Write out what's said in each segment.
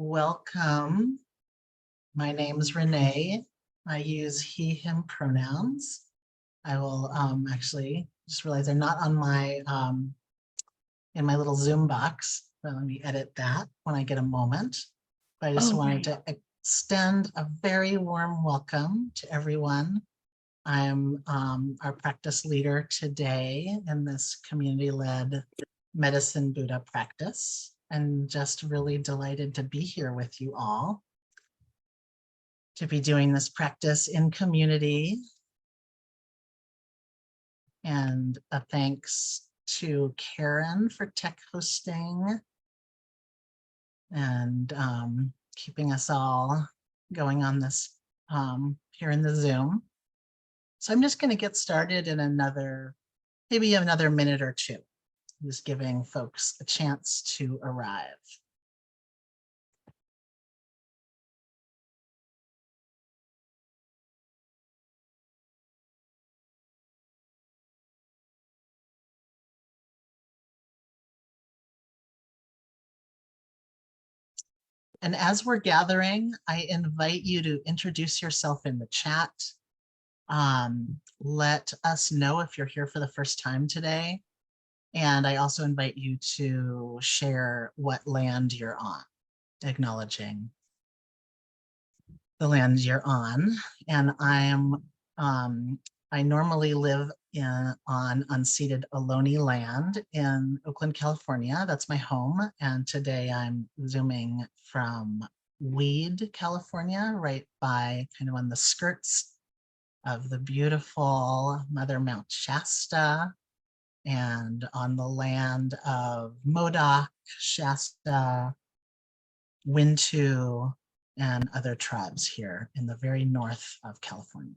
Welcome. My name is Rene. I use he, him pronouns. I will actually just realize they're not on my in my little Zoom box. So let me edit that when I get a moment. But I just wanted to extend a very warm welcome to everyone. I am our practice leader today in this community-led Medicine Buddha practice, and just really delighted to be here with you all, to be doing this practice in community. And a thanks to Karen for tech hosting and keeping us all going on this here in the Zoom. So I'm just going to get started in maybe another minute or two, just giving folks a chance to arrive. And as we're gathering, I invite you to introduce yourself in the chat. Let us know if you're here for the first time today. And I also invite you to share what land you're on, acknowledging the land you're on. And I normally live on unceded Ohlone land in Oakland, California. That's my home. And today I'm Zooming from Weed, California, right by kind of on the skirts of the beautiful Mother Mount Shasta, and on the land of Modoc, Shasta, Wintu, and other tribes here in the very north of California.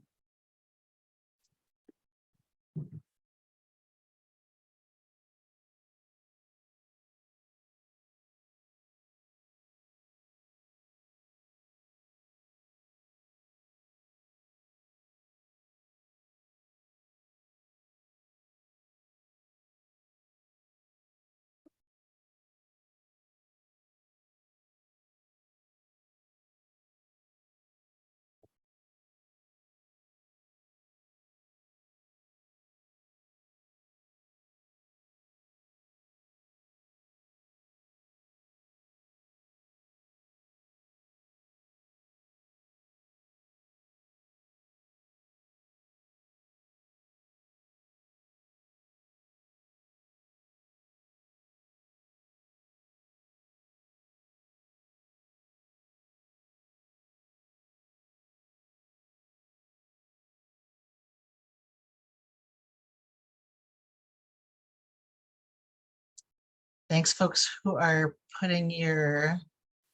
Thanks, folks who are putting your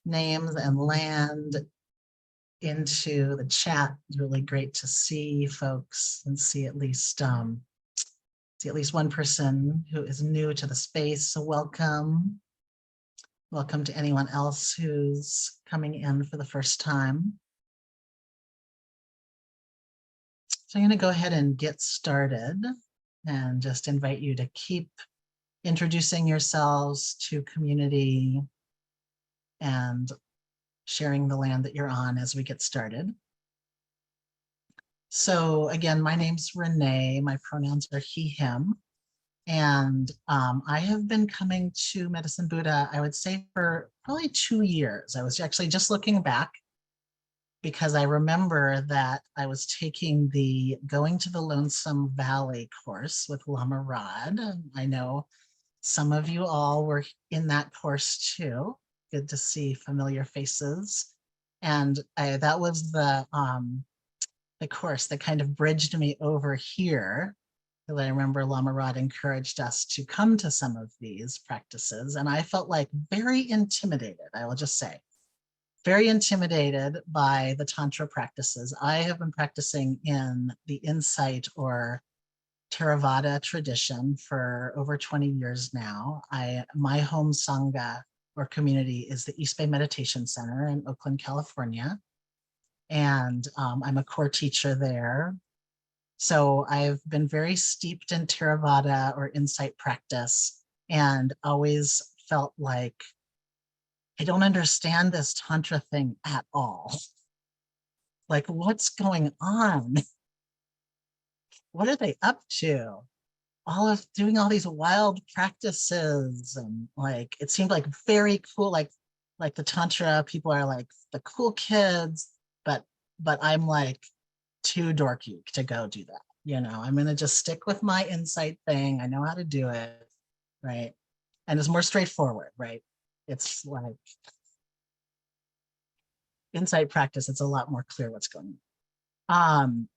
names and land into the chat. It's really great to see folks and see at least one person who is new to the space. So welcome. Welcome to anyone else who's coming in for the first time. So I'm going to go ahead and get started and just invite you to keep introducing yourselves to community and sharing the land that you're on as we get started. So again, my name's Rene. My pronouns are he, him. And I have been coming to Medicine Buddha, I would say, for probably 2 years. I was actually just looking back because I remember that I was taking the Going to the Lonesome Valley course with Lama Rod. I know some of you all were in that course too. Good to see familiar faces. And that was the course that kind of bridged me over here. I remember Lama Rod encouraged us to come to some of these practices, and I felt like very intimidated, I will just say, very intimidated by the Tantra practices. I have been practicing in the Insight or Theravada tradition for over 20 years now. My home Sangha or community is the East Bay Meditation Center in Oakland, California. And I'm a core teacher there. So I've been very steeped in Theravada or insight practice and always felt like I don't understand this Tantra thing at all. Like, what's going on? What are they up to? All of doing all these wild practices, and like it seemed like very cool, like the Tantra people are like the cool kids, but I'm like too dorky to go do that. I'm gonna just stick with my insight thing. I know how to do it, right? And it's more straightforward, right? It's like insight practice, it's a lot more clear what's going on.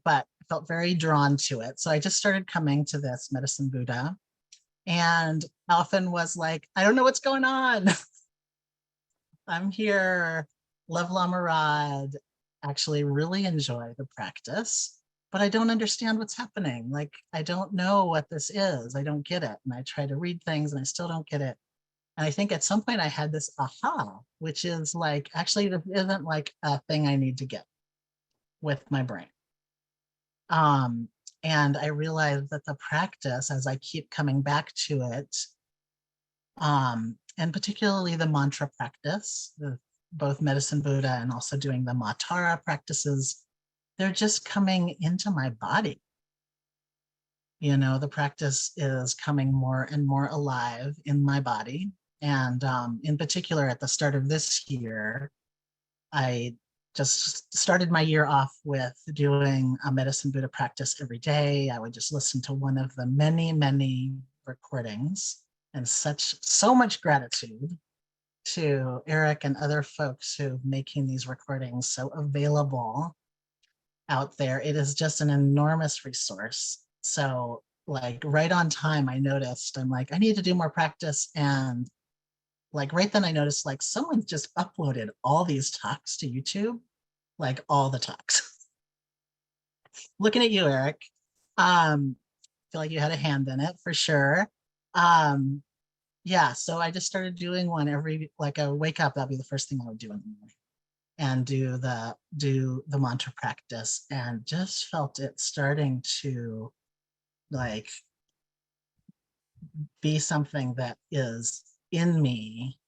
But I felt very drawn to it. So I just started coming to this Medicine Buddha, and often was like, I don't know what's going on. I'm here. Love Lama Rod. Actually really enjoy the practice, but I don't understand what's happening. Like, I don't know what this is. I don't get it. And I try to read things and I still don't get it. And I think at some point I had this aha, which is like, actually, this isn't like a thing I need to get with my brain. Um, and I realized that the practice, as I keep coming back to it, and particularly the mantra practice, both Medicine Buddha and also doing the Matara practices, they're just coming into my body. The practice is coming more and more alive in my body. And in particular, at the start of this year, I just started my year off with doing a Medicine Buddha practice every day. I would just listen to one of the many, many recordings, and so much gratitude to Eric and other folks who are making these recordings so available out there. It is just an enormous resource. So like right on time, I noticed, I'm like, I need to do more practice. And like right then I noticed like someone just uploaded all these talks to YouTube, like all the talks. Looking at you, Eric. Feel like you had a hand in it for sure. Um, yeah, so I just started doing one every, like I wake up, that'd be the first thing I would do in the morning, and do the mantra practice, and just felt it starting to like be something that is in me,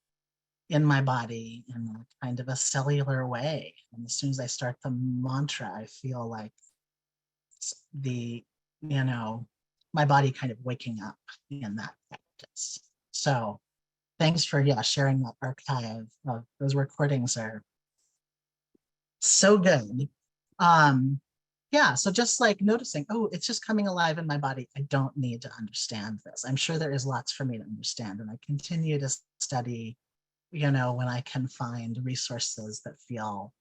in my body, in a kind of a cellular way. And as soon as I start the mantra, I feel like the, my body kind of waking up in that practice. So thanks for sharing that archive. Those recordings are so good. So just like noticing, oh, it's just coming alive in my body. I don't need to understand this. I'm sure there is lots for me to understand, and I continue to study, when I can find resources that feel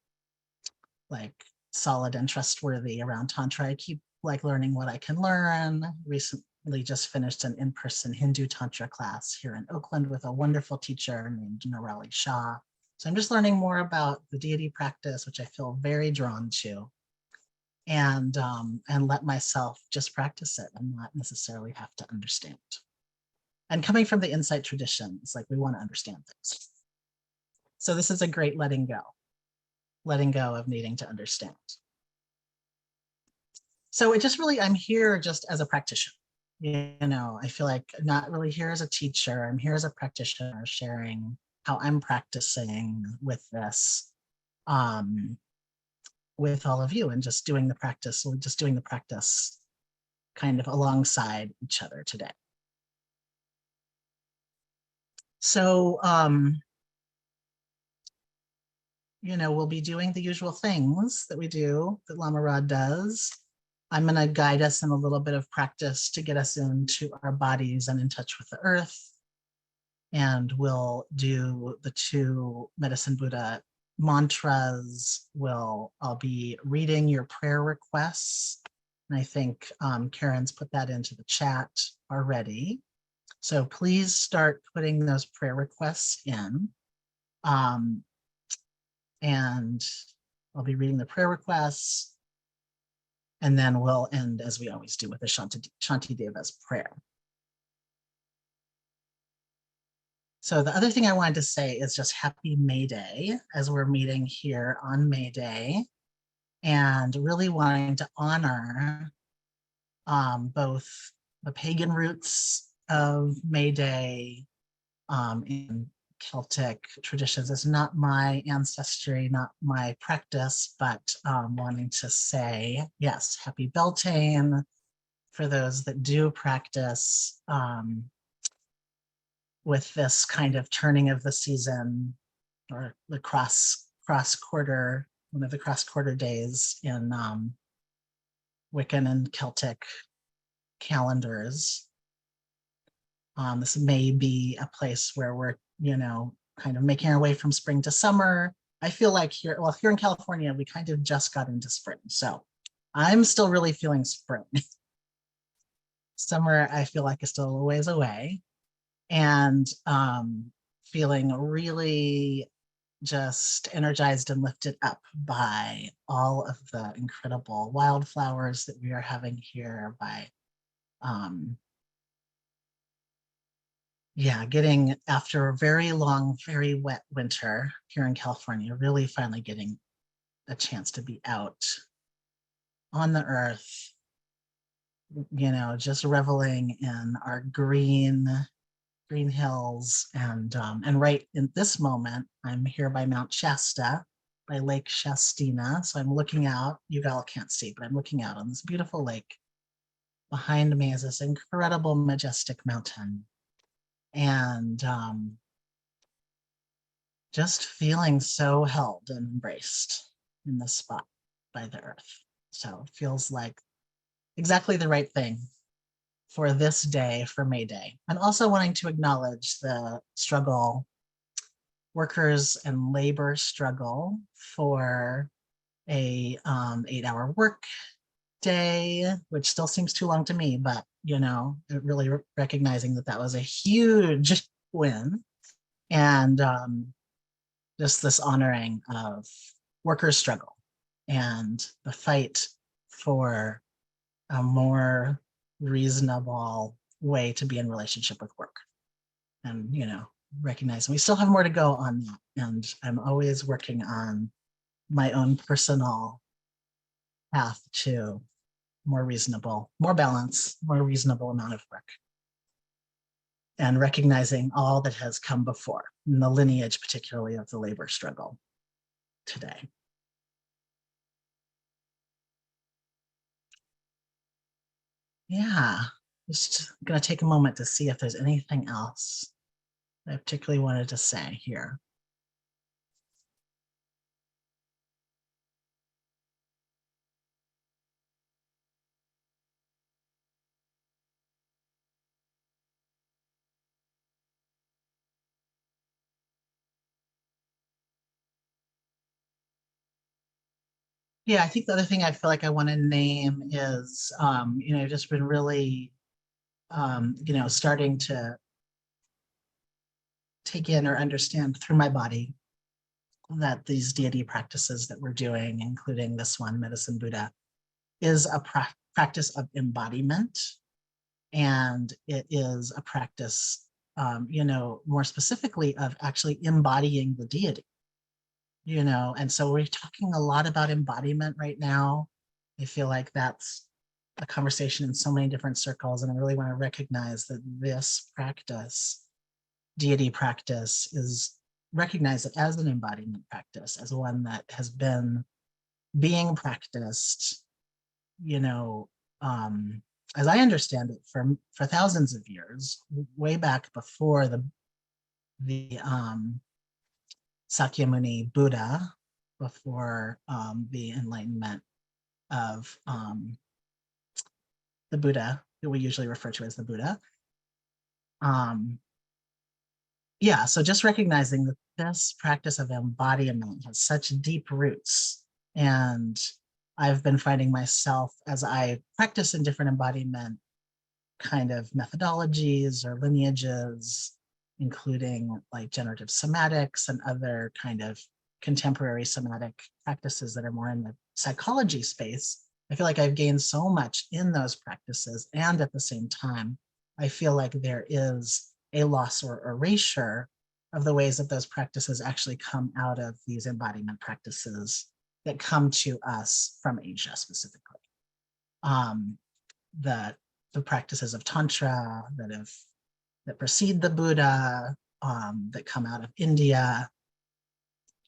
like solid and trustworthy around Tantra. I keep like learning what I can learn. Recently just finished an in-person Hindu Tantra class here in Oakland with a wonderful teacher named Nirali Shah. So I'm just learning more about the deity practice, which I feel very drawn to, and let myself just practice it and not necessarily have to understand. And coming from the insight tradition, it's like we want to understand things. So this is a great letting go of needing to understand. So it just really, I'm here just as a practitioner. I feel like I'm not really here as a teacher. I'm here as a practitioner, sharing how I'm practicing with this, with all of you, and just doing the practice, kind of alongside each other today. So, we'll be doing the usual things that we do, that Lama Rod does. I'm going to guide us in a little bit of practice to get us into our bodies and in touch with the earth. And we'll do the 2 Medicine Buddha mantras. I'll be reading your prayer requests. And I think Karen's put that into the chat already. So please start putting those prayer requests in. And I'll be reading the prayer requests. And then we'll end, as we always do, with a Shanti Deva's prayer. So the other thing I wanted to say is just happy May Day, as we're meeting here on May Day, and really wanting to honor both the pagan roots of May Day, and Celtic traditions. It's not my ancestry, not my practice, but wanting to say, yes, happy Beltane for those that do practice with this kind of turning of the season, or the cross quarter, one of the cross quarter days in Wiccan and Celtic calendars. This may be a place where we're, kind of making our way from spring to summer. I feel like here in California, we kind of just got into spring. So I'm still really feeling spring. Summer, I feel like is still a ways away, and feeling really just energized and lifted up by all of the incredible wildflowers that we are having here, by getting, after a very long, very wet winter here in California, really finally getting a chance to be out on the earth, just reveling in our green hills. And right in this moment, I'm here by Mount Shasta, by Lake Shastina. So I'm looking out, you all can't see, but I'm looking out on this beautiful lake. Behind me is this incredible, majestic mountain. And just feeling so held and embraced in this spot by the earth. So it feels like exactly the right thing for this day, for May Day. And also wanting to acknowledge the struggle, workers and labor struggle for a 8-hour work day, which still seems too long to me, but really recognizing that was a huge win. And just this honoring of workers' struggle and the fight for a more reasonable way to be in relationship with work. And, recognizing we still have more to go on that. And I'm always working on my own personal path to more reasonable, more balance, more reasonable amount of work. And recognizing all that has come before, in the lineage, particularly of the labor struggle today. Yeah, just going to take a moment to see if there's anything else I particularly wanted to say here. Yeah, I think the other thing I feel like I want to name is, just been really, starting to take in or understand through my body that these deity practices that we're doing, including this one, Medicine Buddha, is a practice of embodiment. And it is a practice, more specifically of actually embodying the deity. And so we're talking a lot about embodiment right now. I feel like that's a conversation in so many different circles, and I really want to recognize that this practice, deity practice, is recognized as an embodiment practice, as one that has been being practiced, as I understand it, for thousands of years, way back before the Sakyamuni Buddha, before the enlightenment of the Buddha, that we usually refer to as the Buddha. So just recognizing that this practice of embodiment has such deep roots. And I've been finding myself, as I practice in different embodiment kind of methodologies or lineages, including like generative somatics and other kind of contemporary somatic practices that are more in the psychology space, I feel like I've gained so much in those practices. And at the same time, I feel like there is a loss or erasure of the ways that those practices actually come out of these embodiment practices that come to us from Asia specifically. The practices of Tantra that precede the Buddha, that come out of India,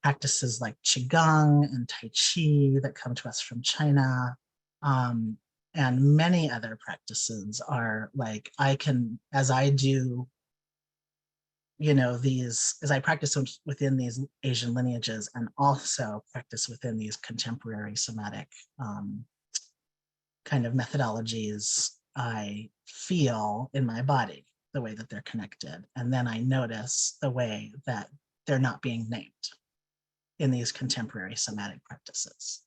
practices like Qigong and Tai Chi that come to us from China, and many other practices are like, I can, as I do, as I practice within these Asian lineages and also practice within these contemporary somatic kind of methodologies, I feel in my body the way that they're connected. And then I notice the way that they're not being named in these contemporary somatic practices.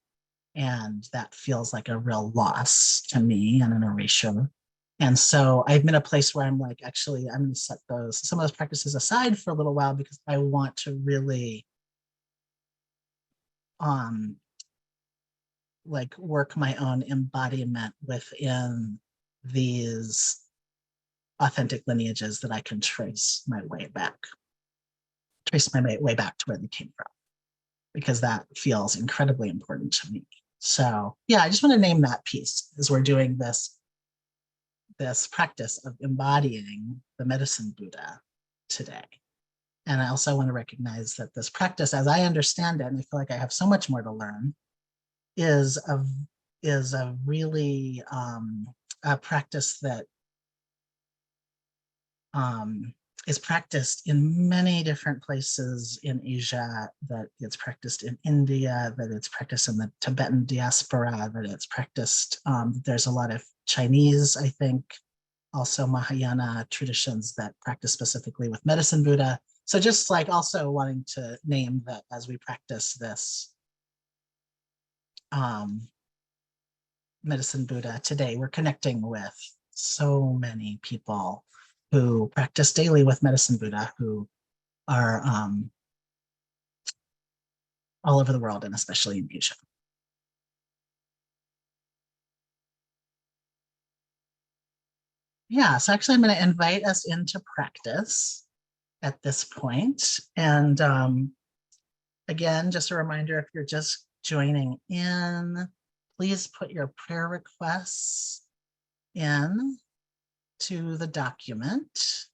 And that feels like a real loss to me and an erasure. And so I'm in a place where I'm like, actually, I'm going to set some of those practices aside for a little while because I want to really like work my own embodiment within these authentic lineages that I can trace my way back to where they came from, because that feels incredibly important to me. So yeah, I just want to name that piece as we're doing this practice of embodying the medicine Buddha today. And I also want to recognize that this practice, as I understand it, and I feel like I have so much more to learn, is a really a practice that is practiced in many different places in Asia, that it's practiced in India, that it's practiced in the Tibetan diaspora, that it's practiced, there's a lot of Chinese, I think, also Mahayana traditions that practice specifically with medicine Buddha. So just like also wanting to name that as we practice this medicine Buddha today, we're connecting with so many people who practice daily with medicine Buddha, who are all over the world and especially in Asia. Yeah, so actually I'm going to invite us into practice at this point. And again, just a reminder, if you're just joining in, please put your prayer requests in to the document.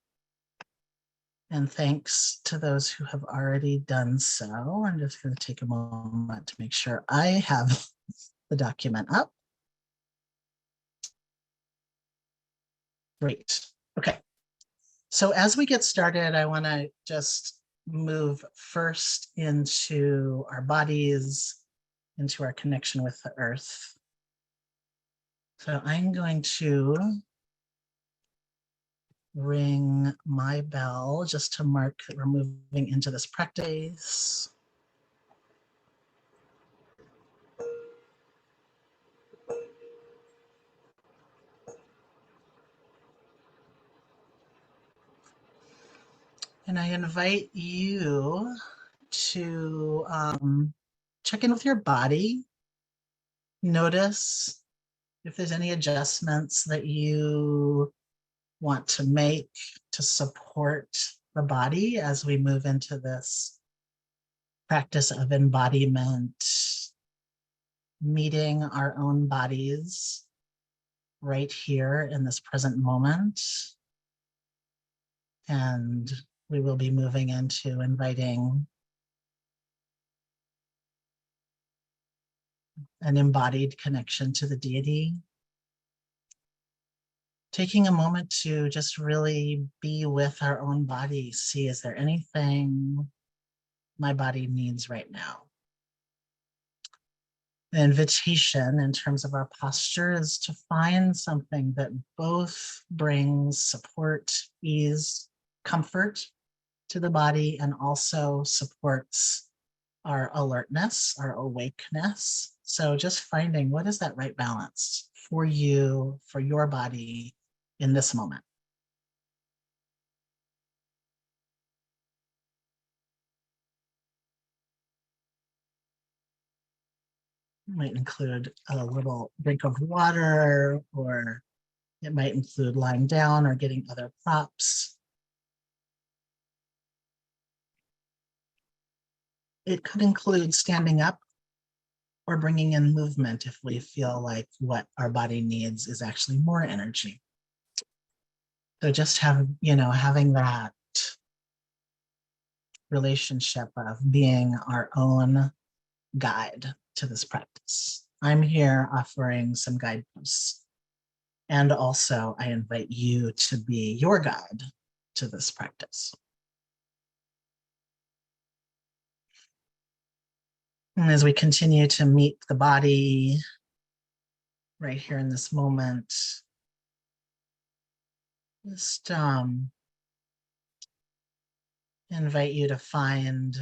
And thanks to those who have already done so. I'm just going to take a moment to make sure I have the document up. Great. Okay. So as we get started, I want to just move first into our bodies, into our connection with the earth. So I'm going to ring my bell just to mark that we're moving into this practice. And I invite you to check in with your body. Notice if there's any adjustments that you want to make to support the body as we move into this practice of embodiment, meeting our own bodies right here in this present moment. And we will be moving into inviting an embodied connection to the deity. Taking a moment to just really be with our own body, see, is there anything my body needs right now? The invitation in terms of our posture is to find something that both brings support, ease, comfort to the body, and also supports our alertness, our awakeness. So just finding what is that right balance for you, for your body in this moment. It might include a little drink of water, or it might include lying down or getting other props. It could include standing up or bringing in movement if we feel like what our body needs is actually more energy. So just having that relationship of being our own guide to this practice. I'm here offering some guideposts. And also, I invite you to be your guide to this practice. And as we continue to meet the body right here in this moment, just invite you to find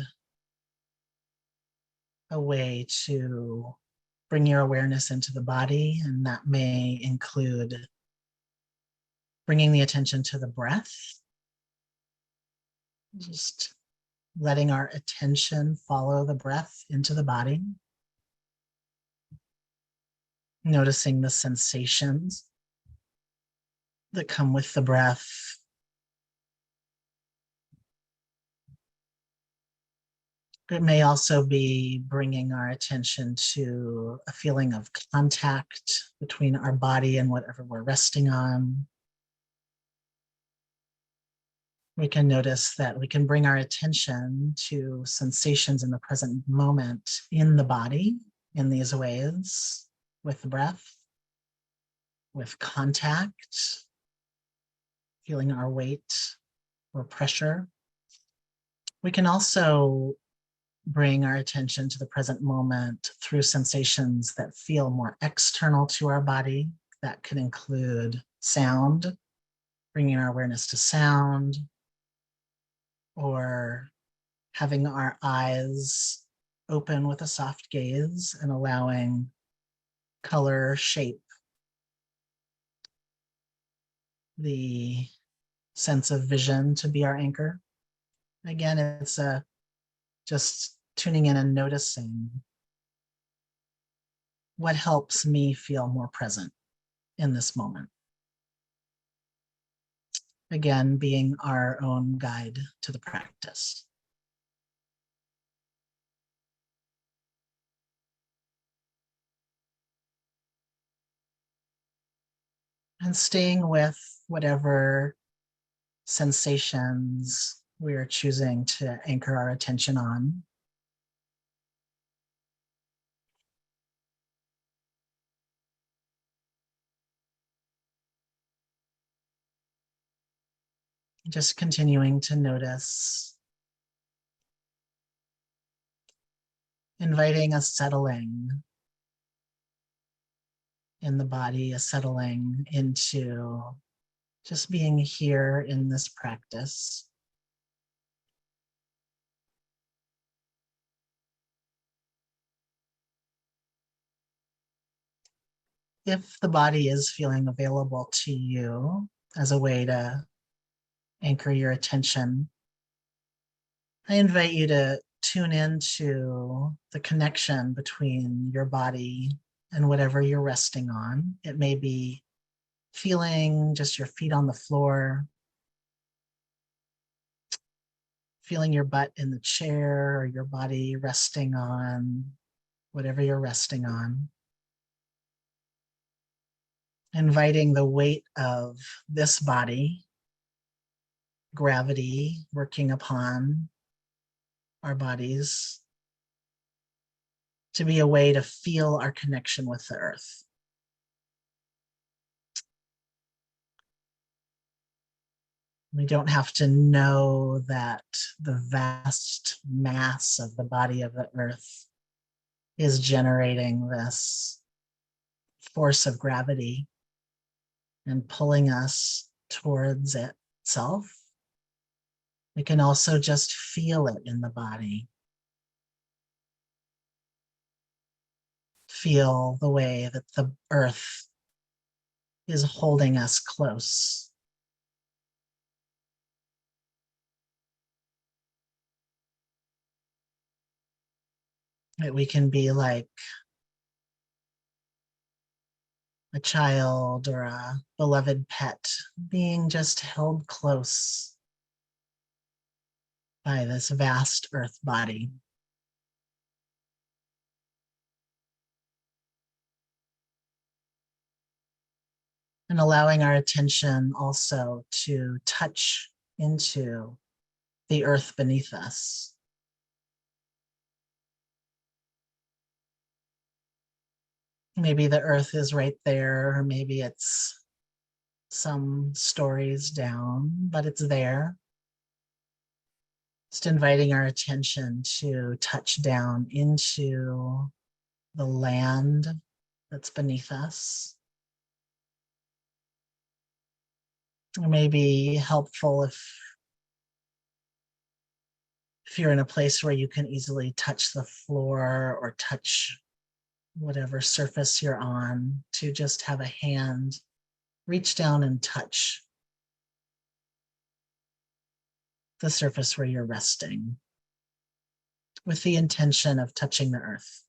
a way to bring your awareness into the body, and that may include bringing the attention to the breath, just letting our attention follow the breath into the body, noticing the sensations that come with the breath. It may also be bringing our attention to a feeling of contact between our body and whatever we're resting on. We can notice that we can bring our attention to sensations in the present moment in the body in these ways, with the breath, with contact, feeling our weight or pressure. We can also bring our attention to the present moment through sensations that feel more external to our body. That could include sound, bringing our awareness to sound, or having our eyes open with a soft gaze and allowing color, shape, the sense of vision to be our anchor. Again, it's just tuning in and noticing what helps me feel more present in this moment. Again, being our own guide to the practice. And staying with whatever sensations we are choosing to anchor our attention on. Just continuing to notice, inviting a settling in the body, a settling into just being here in this practice. If the body is feeling available to you as a way to anchor your attention, I invite you to tune into the connection between your body and whatever you're resting on. It may be feeling just your feet on the floor, feeling your butt in the chair, or your body resting on whatever you're resting on. Inviting the weight of this body, gravity working upon our bodies, to be a way to feel our connection with the earth. We don't have to know that the vast mass of the body of the earth is generating this force of gravity and pulling us towards itself. We can also just feel it in the body. Feel the way that the earth is holding us close. That we can be like a child or a beloved pet, being just held close by this vast earth body. And allowing our attention also to touch into the earth beneath us. Maybe the earth is right there, or maybe it's some stories down, but it's there. Just inviting our attention to touch down into the land that's beneath us. It may be helpful if you're in a place where you can easily touch the floor or touch whatever surface you're on, to just have a hand reach down and touch the surface where you're resting, with the intention of touching the earth,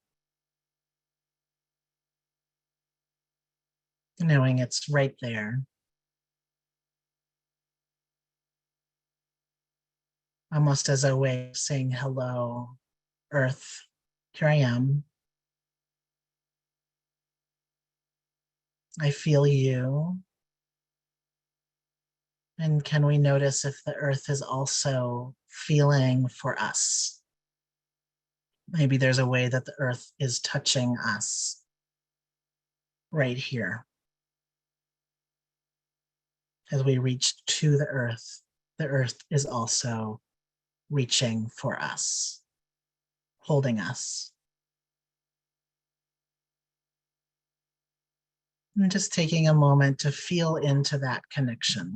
knowing it's right there, almost as a way of saying, hello, earth, here I am. I feel you. And can we notice if the earth is also feeling for us? Maybe there's a way that the earth is touching us right here. As we reach to the earth is also reaching for us, holding us. And just taking a moment to feel into that connection.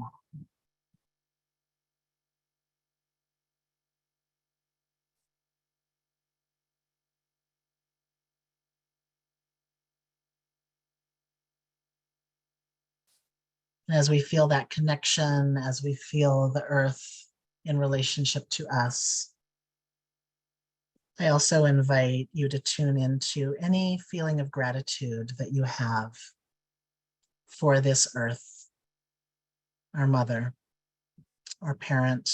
As we feel that connection, as we feel the earth in relationship to us, I also invite you to tune into any feeling of gratitude that you have for this earth, our mother, our parent,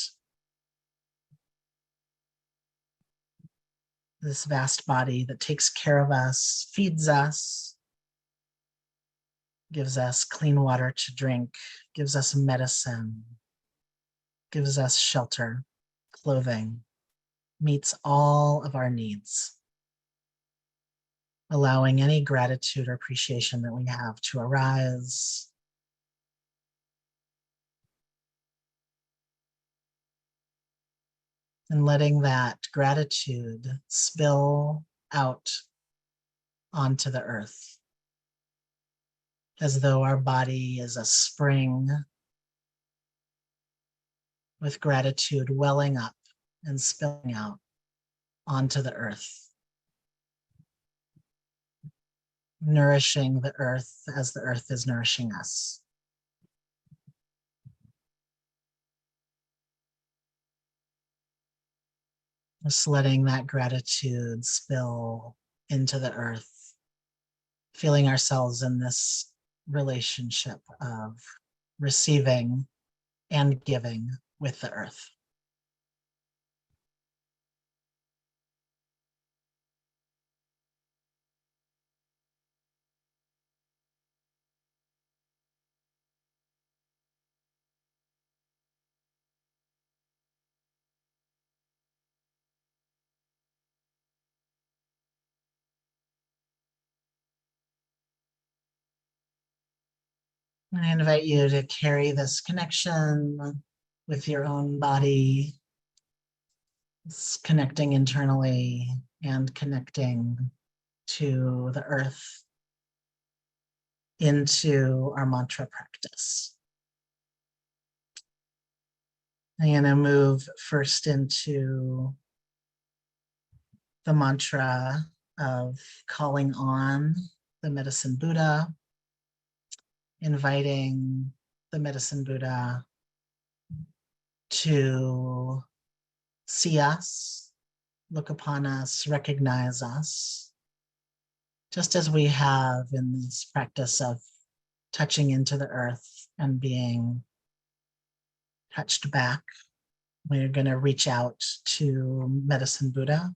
this vast body that takes care of us, feeds us, gives us clean water to drink, gives us medicine, gives us shelter, clothing, meets all of our needs, allowing any gratitude or appreciation that we have to arise. And letting that gratitude spill out onto the earth, as though our body is a spring with gratitude welling up and spilling out onto the earth, nourishing the earth as the earth is nourishing us. Just letting that gratitude spill into the earth, feeling ourselves in this relationship of receiving and giving with the earth. I invite you to carry this connection with your own body, connecting internally and connecting to the earth into our mantra practice. I'm going to move first into the mantra of calling on the Medicine Buddha, inviting the Medicine Buddha to see us, look upon us, recognize us, just as we have in this practice of touching into the earth and being touched back. We're going to reach out to Medicine Buddha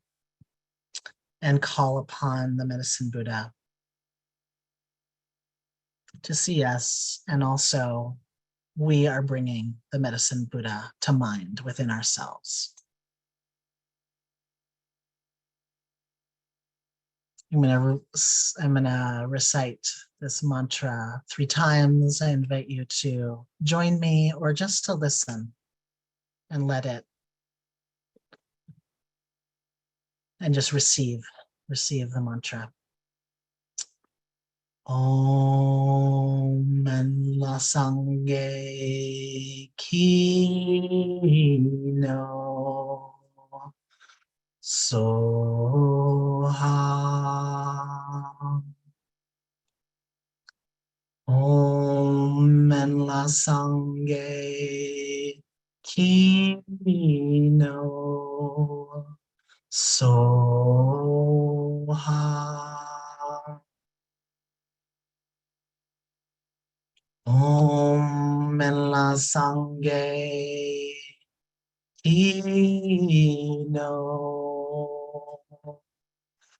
and call upon the Medicine Buddha to see us and also we are bringing the medicine Buddha to mind within ourselves. I'm gonna recite this mantra 3 times. I invite you to join me or just to listen and let it, and just receive the mantra. Om Manla Sangye Kino Soha. Om Manla Sangye Kino Soha. Om Manla Sangye Kino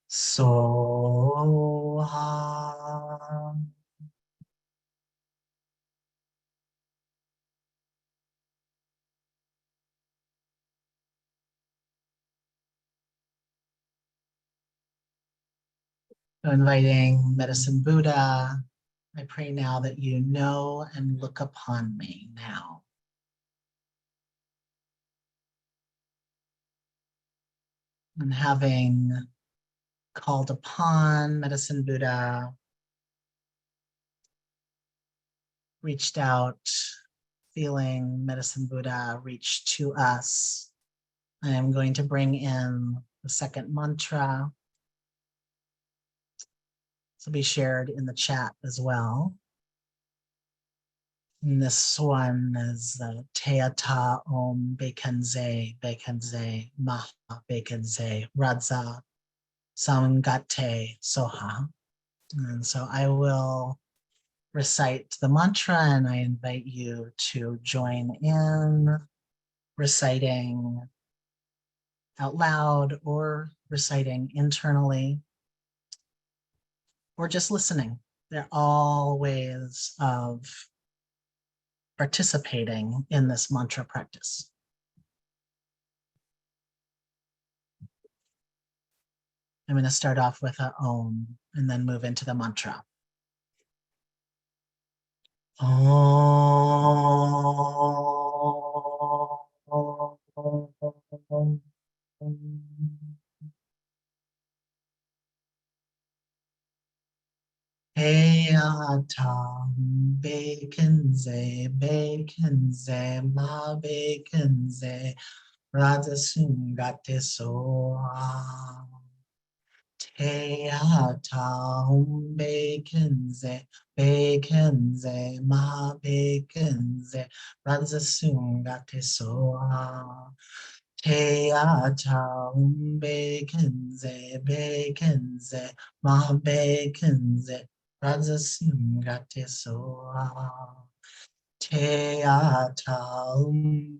Soha. Inviting Medicine Buddha, I pray now that you know and look upon me now. And having called upon Medicine Buddha, reached out, feeling Medicine Buddha reach to us, I am going to bring in the second mantra. This will be shared in the chat as well. And this one is Teata Om Bekenze, Bekenze, Maha Bekenze, Radza, Samgate Soha. And so I will recite the mantra and I invite you to join in reciting out loud or reciting internally or just listening. They're all ways of participating in this mantra practice. I'm going to start off with a Om and then move into the mantra. Om. Heyatam Bekenze, Bekenze, Ma Bekenze, Radasungate Soha. Teyatam Bekenze, Bekenze, Ma Bekenze, Radasungate Soha. Teyatam Bekenze, Bekenze, Ma Bekenze, Radasungate Soha. Teyatam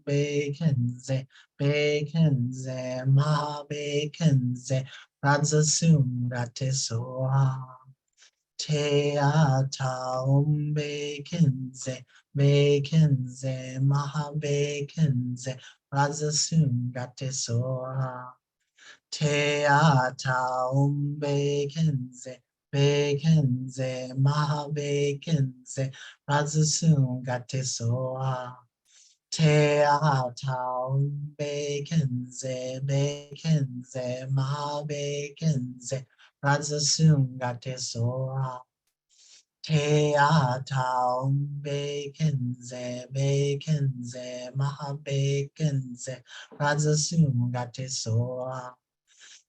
Bekenze, Bekenze, Ma Bekenze, Radasungate Soha. Teyatam Bekenze, Bekenze, Ma Bekenze, Radasungate Soha. Teyatam Bekenze, Bekenze, Ma Bekenze, Radasungate Soha. Teyatam Bekenze, Bekenze, Ma Bekenze, Radasungate Soha. Teyatam Bekenze, Bekenze, Ma Bekenze, Radasungate Soha.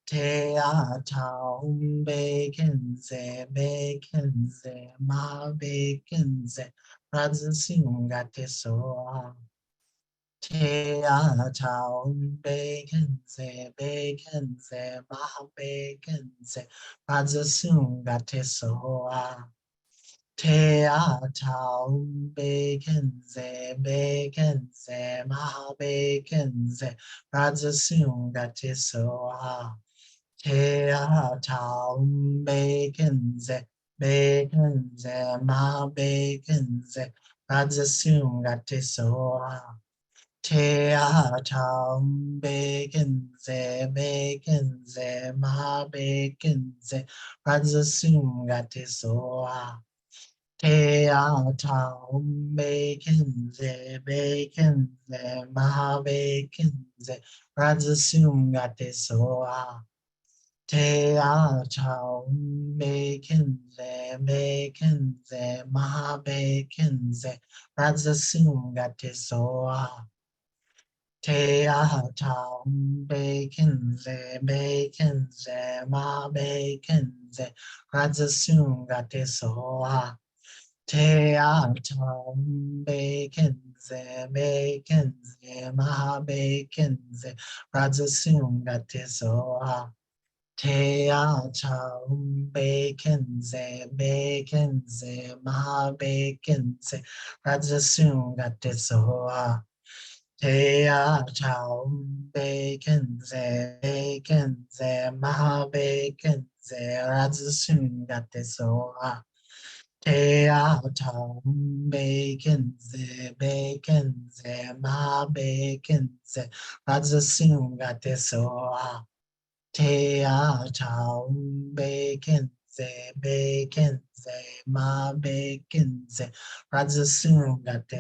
Teyatam Bekenze, Bekenze, Ma Bekenze, Radasungate Soha. Teyatam Bekenze, Bekenze, Ma Bekenze, Radasungate Soha. Teyatam Bekenze, Bekenze, Ma Bekenze, Radasungate Soha. Teyatam Bekenze, Bekenze, Ma Bekenze, Rajasungate soa. Te atam bacon ze maha bacon ze Rajasungate soa. Te atam bacon ze maha bacon ze Rajasungate soa. Te atam bacon ze maha bacon ze Rajasungate soa. Te atam bacon ze ma bacon ze Rajasungate soa. Te atam bacon ze ma bacon ze Rajasungate soa. Te atam bacon ze ma bacon ze Rajasungate soa. Te atam bacon ze maha bacon ze Rajasungate soa. Te atam bacon ze maha bacon ze Rajasungate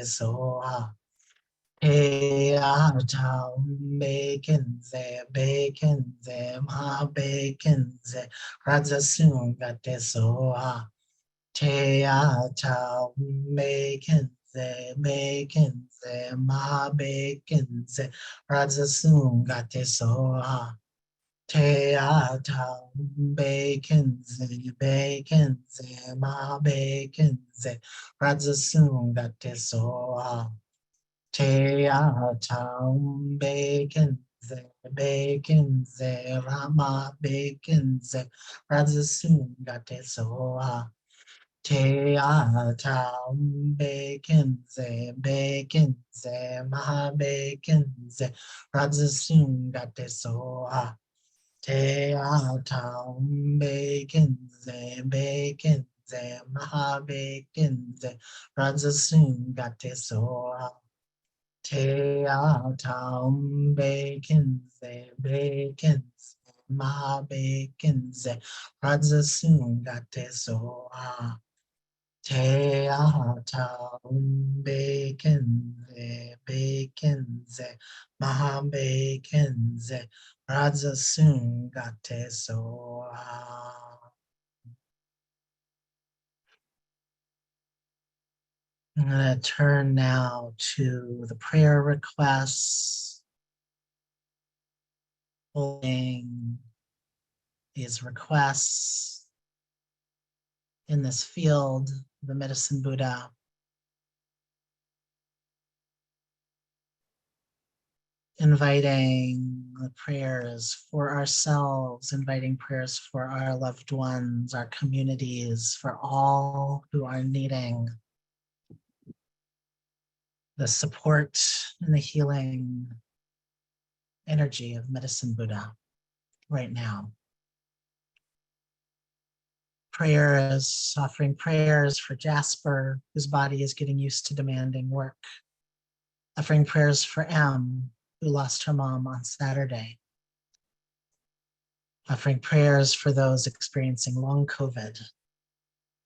soa. Te atam bacon ze maha bacon ze Rajasungate soa. Te atam bacon ze ma bacon ze Rajasungate soa. Te atam bacon ze ma bacon ze Rajasungate soa. Te atam bacon ze ma bacon ze Rajasungate soa. Te atam bacon ze rama bacon ze Rajasungate soa. Te atam bacon ze maha bacon ze Rajasungate soa. Te atam bacon ze maha bacon ze Rajasungate soa. Te atam bacon ze ma bacon ze Rajasungate soa. Te atam bacon ze ma bacon ze Rajasungate soa. I'm going to turn now to the prayer requests, holding these requests in this field, the Medicine Buddha. Inviting the prayers for ourselves, inviting prayers for our loved ones, our communities, for all who are needing the support and the healing energy of Medicine Buddha right now. Prayers, offering prayers for Jasper, whose body is getting used to demanding work. Offering prayers for M, who lost her mom on Saturday. Offering prayers for those experiencing long COVID.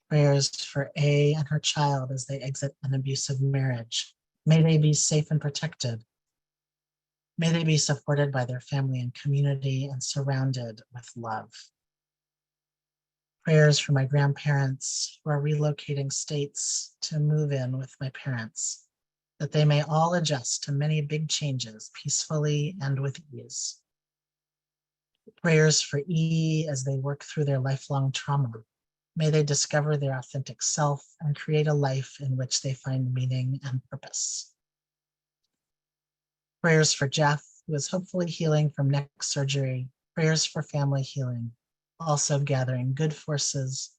Prayers for A and her child as they exit an abusive marriage. May they be safe and protected. May they be supported by their family and community and surrounded with love. Prayers for my grandparents who are relocating states to move in with my parents, that they may all adjust to many big changes peacefully and with ease. Prayers for E as they work through their lifelong trauma. May they discover their authentic self and create a life in which they find meaning and purpose. Prayers for Jeff, who is hopefully healing from neck surgery. Prayers for family healing, also gathering good forces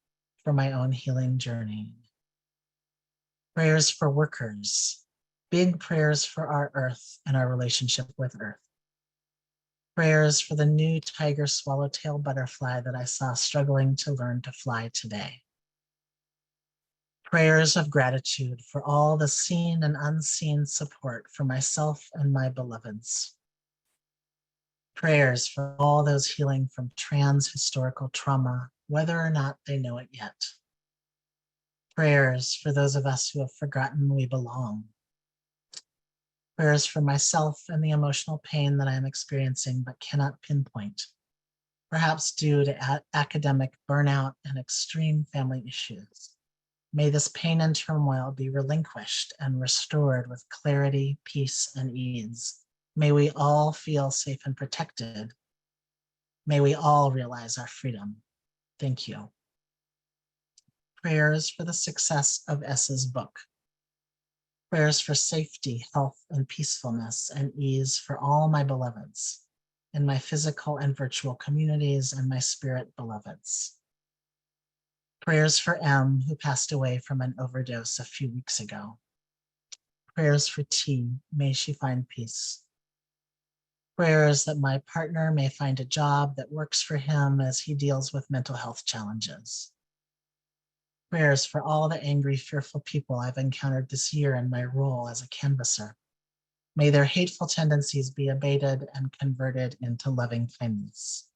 for my own healing journey. Prayers for workers, big prayers for our earth and our relationship with earth. Prayers for the new tiger swallowtail butterfly that I saw struggling to learn to fly today. Prayers of gratitude for all the seen and unseen support for myself and my beloveds. Prayers for all those healing from trans-historical trauma, whether or not they know it yet. Prayers for those of us who have forgotten we belong. Prayers for myself and the emotional pain that I am experiencing but cannot pinpoint, perhaps due to academic burnout and extreme family issues. May this pain and turmoil be relinquished and restored with clarity, peace, and ease. May we all feel safe and protected. May we all realize our freedom. Thank you. Prayers for the success of S's book. Prayers for safety, health, and peacefulness and ease for all my beloveds in my physical and virtual communities and my spirit beloveds. Prayers for M, who passed away from an overdose a few weeks ago. Prayers for T, may she find peace. Prayers that my partner may find a job that works for him as he deals with mental health challenges. Prayers for all the angry, fearful people I've encountered this year in my role as a canvasser. May their hateful tendencies be abated and converted into loving kindness.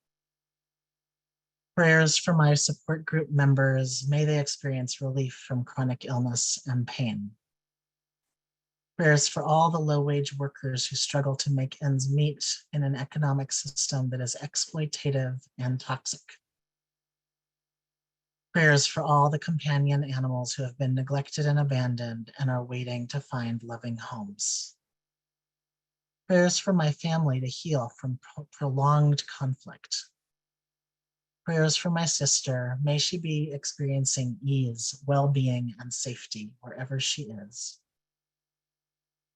Prayers for my support group members, may they experience relief from chronic illness and pain. Prayers for all the low-wage workers who struggle to make ends meet in an economic system that is exploitative and toxic. Prayers for all the companion animals who have been neglected and abandoned and are waiting to find loving homes. Prayers for my family to heal from prolonged conflict. Prayers for my sister, may she be experiencing ease, well-being, and safety wherever she is.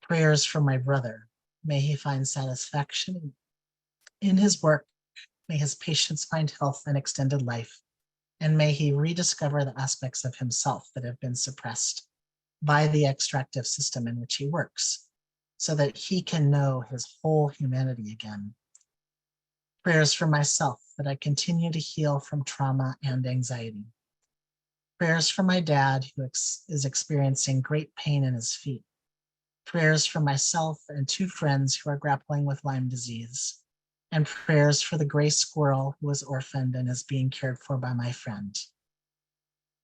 Prayers for my brother, may he find satisfaction in his work, may his patients find health and extended life, and may he rediscover the aspects of himself that have been suppressed by the extractive system in which he works, so that he can know his whole humanity again. Prayers for myself, that I continue to heal from trauma and anxiety. Prayers for my dad, who is experiencing great pain in his feet. Prayers for myself and 2 friends who are grappling with Lyme disease. And prayers for the gray squirrel who was orphaned and is being cared for by my friend.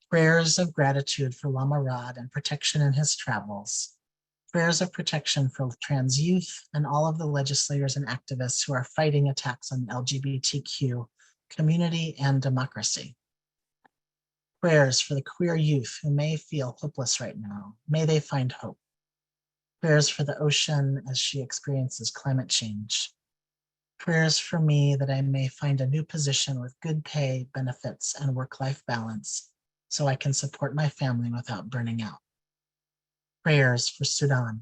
Prayers of gratitude for Lama Rod and protection in his travels. Prayers of protection for trans youth and all of the legislators and activists who are fighting attacks on the LGBTQ community and democracy. Prayers for the queer youth who may feel hopeless right now. May they find hope. Prayers for the ocean as she experiences climate change. Prayers for me that I may find a new position with good pay, benefits, and work-life balance so I can support my family without burning out. Prayers for Sudan.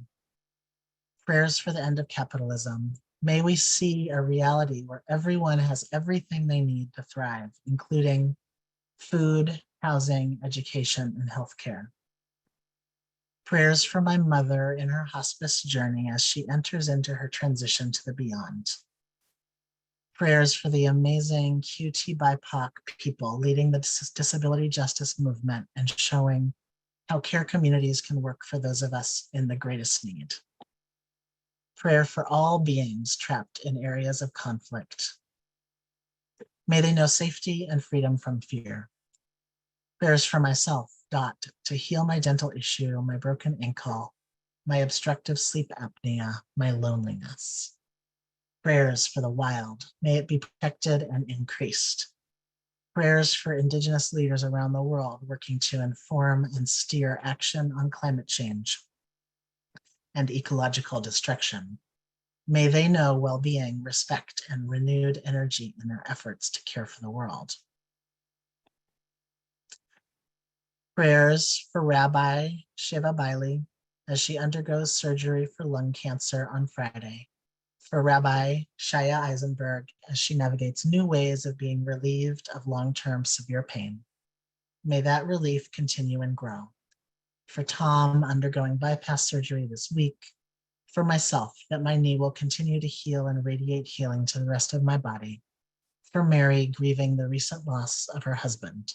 Prayers for the end of capitalism. May we see a reality where everyone has everything they need to thrive, including food, housing, education, and healthcare. Prayers for my mother in her hospice journey as she enters into her transition to the beyond. Prayers for the amazing QT BIPOC people leading the disability justice movement and showing how care communities can work for those of us in the greatest need. Prayer for all beings trapped in areas of conflict. May they know safety and freedom from fear. Prayers for myself, Dot, to heal my dental issue, my broken ankle, my obstructive sleep apnea, my loneliness. Prayers for the wild, may it be protected and increased. Prayers for Indigenous leaders around the world working to inform and steer action on climate change and ecological destruction. May they know well-being, respect, and renewed energy in their efforts to care for the world. Prayers for Rabbi Sheva Bailey as she undergoes surgery for lung cancer on Friday. For Rabbi Shaya Eisenberg as she navigates new ways of being relieved of long-term severe pain. May that relief continue and grow. For Tom undergoing bypass surgery this week. For myself, that my knee will continue to heal and radiate healing to the rest of my body. For Mary grieving the recent loss of her husband.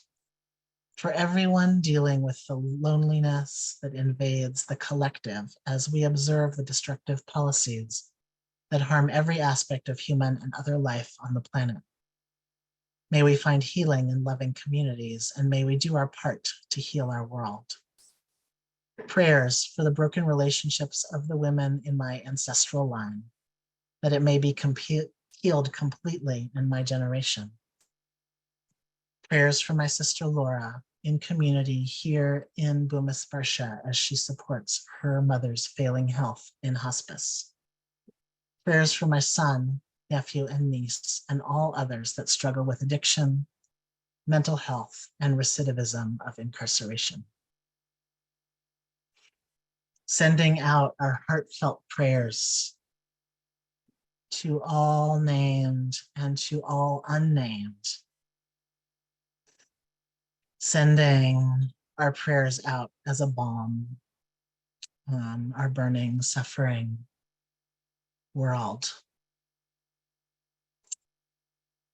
For everyone dealing with the loneliness that invades the collective as we observe the destructive policies that harm every aspect of human and other life on the planet. May we find healing in loving communities, and may we do our part to heal our world. Prayers for the broken relationships of the women in my ancestral line, that it may be healed completely in my generation. Prayers for my sister Laura in community here in Bumisparsha as she supports her mother's failing health in hospice. Prayers for my son, nephew, and niece, and all others that struggle with addiction, mental health, and recidivism of incarceration. Sending out our heartfelt prayers to all named and to all unnamed. Sending our prayers out as a balm on our burning, suffering world.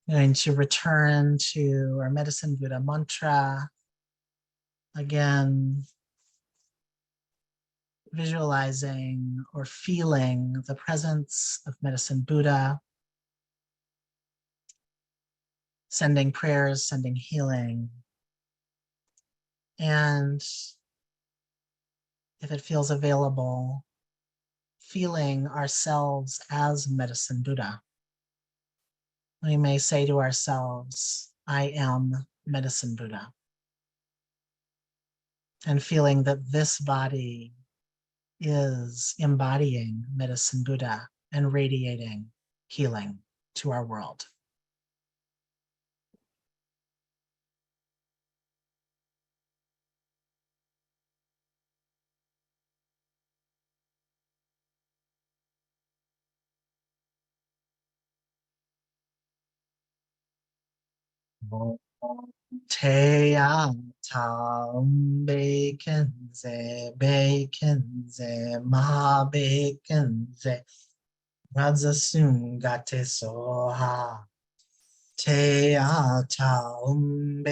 I'm going to return to our Medicine Buddha mantra. Again, visualizing or feeling the presence of Medicine Buddha, sending prayers, sending healing. And if it feels available, feeling ourselves as Medicine Buddha. We may say to ourselves, I am Medicine Buddha. And feeling that this body is embodying Medicine Buddha and radiating healing to our world. Teya tam baconze, ma baconze, razasum gate soha. Teya tam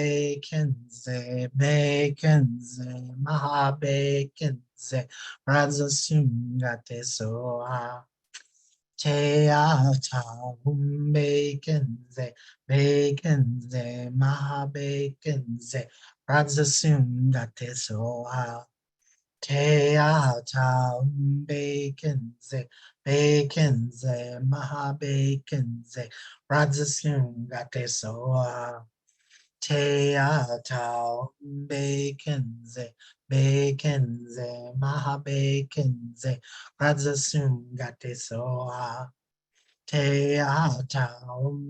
baconze, ma baconze, razasum gate soha. Teata baconze, maha baconze, razasum gate soha. Teata baconze, maha baconze, razasum gate soha. Teata baconze, maha baconze, razasum gate soha. Teata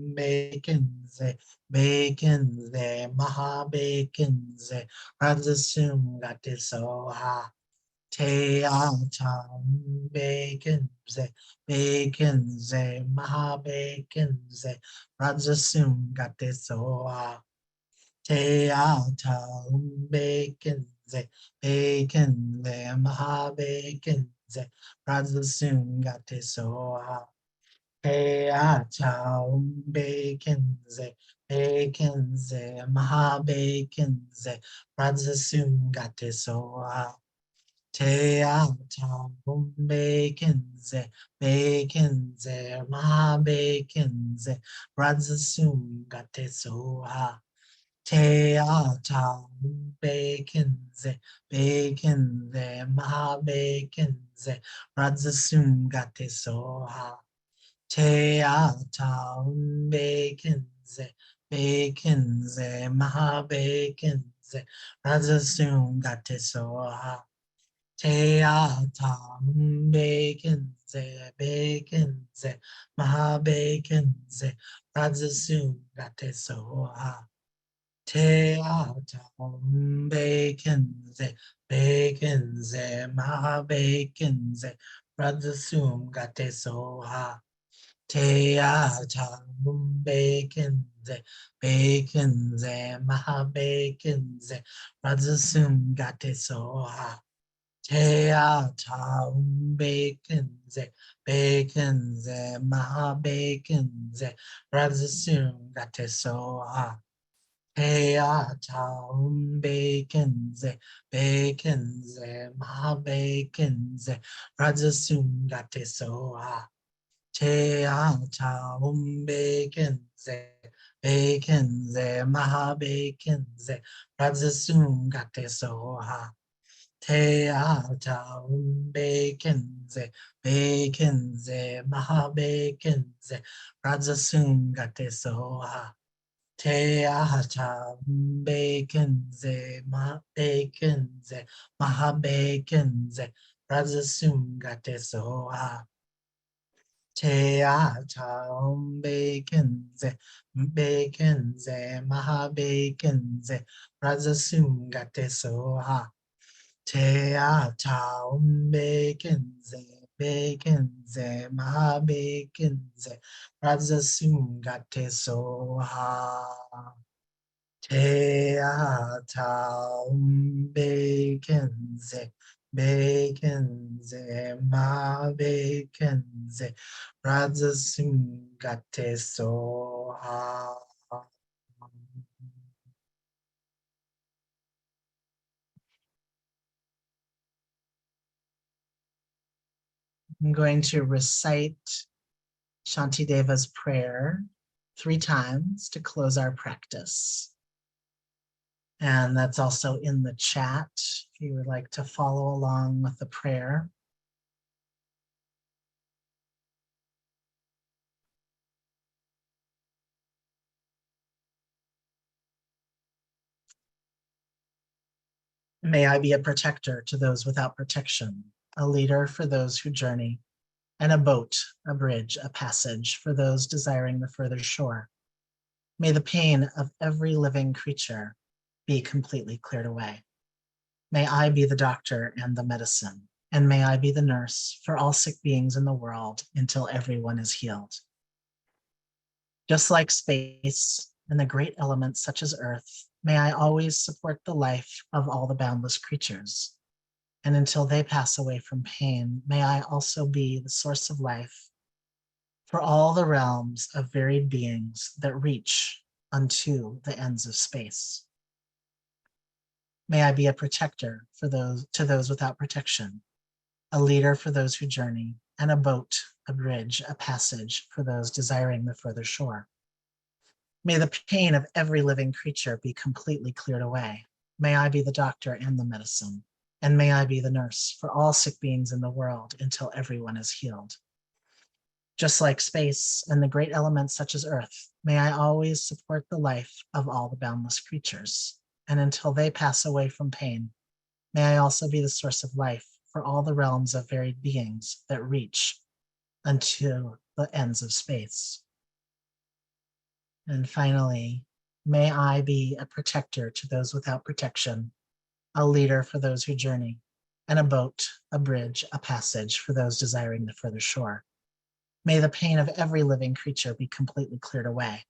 baconze, maha baconze, razasum gate soha. Teata baconze, maha baconze, razasum gate soha. Teata baconze, maha baconze, razasum gate soha. Teata baconze, maha baconze, razasum gate soha. Teata baconze, maha baconze, razasum gate soha. Teata baconze, maha baconze, razasum gate soha. Teata baconze, maha baconze, razasum gate soha. Teata baconze, maha baconze, razasum gate soha. Teata baconze, maha baconze, razasum gate soha. Teata baconze, maha baconze, razasum gate soha. Teata baconze, maha baconze, razasum gate soha. Tea taum baconze, baconze, ma baconze, razasum gate soa. Tea taum baconze, baconze, maha baconze, razasum gate soa. Tea taum baconze, baconze, maha baconze, razasum gate soa. Te ahata baconze, ma baconze, maha baconze, razasungate soha. Te ahata baconze, baconze, maha baconze, razasungate soha. Te ahata baconze, baconze, maha baconze, razasungate soha. Baconze, baconze, ma baconze, razasungate soha. I'm going to recite Shantideva's prayer 3 times to close our practice. And that's also in the chat if you would like to follow along with the prayer. May I be a protector to those without protection, a leader for those who journey, and a boat, a bridge, a passage for those desiring the further shore. May the pain of every living creature be completely cleared away. May I be the doctor and the medicine, and may I be the nurse for all sick beings in the world until everyone is healed. Just like space and the great elements such as earth, may I always support the life of all the boundless creatures. And until they pass away from pain, may I also be the source of life for all the realms of varied beings that reach unto the ends of space. May I be a protector for those without protection, a leader for those who journey, and a boat, a bridge, a passage for those desiring the further shore. May the pain of every living creature be completely cleared away. May I be the doctor and the medicine, and may I be the nurse for all sick beings in the world until everyone is healed. Just like space and the great elements such as earth, may I always support the life of all the boundless creatures, and until they pass away from pain, may I also be the source of life for all the realms of varied beings that reach unto the ends of space. And finally, may I be a protector to those without protection, a leader for those who journey, and a boat, a bridge, a passage for those desiring the further shore. May the pain of every living creature be completely cleared away.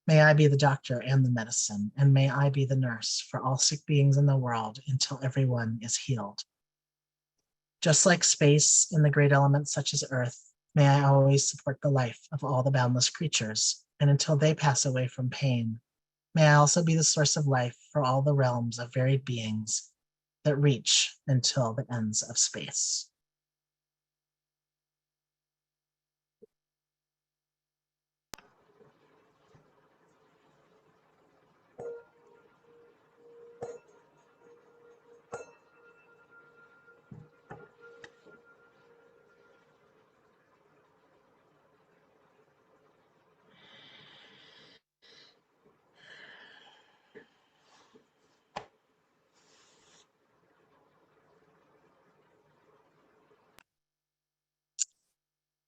May I be the doctor and the medicine, and may I be the nurse for all sick beings in the world until everyone is healed. Just like space and the great elements such as earth, may I always support the life of all the boundless creatures, and until they pass away from pain, may I also be the source of life for all the realms of varied beings that reach until the ends of space.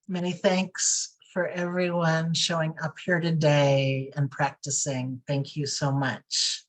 Many thanks for everyone showing up here today and practicing. Thank you so much.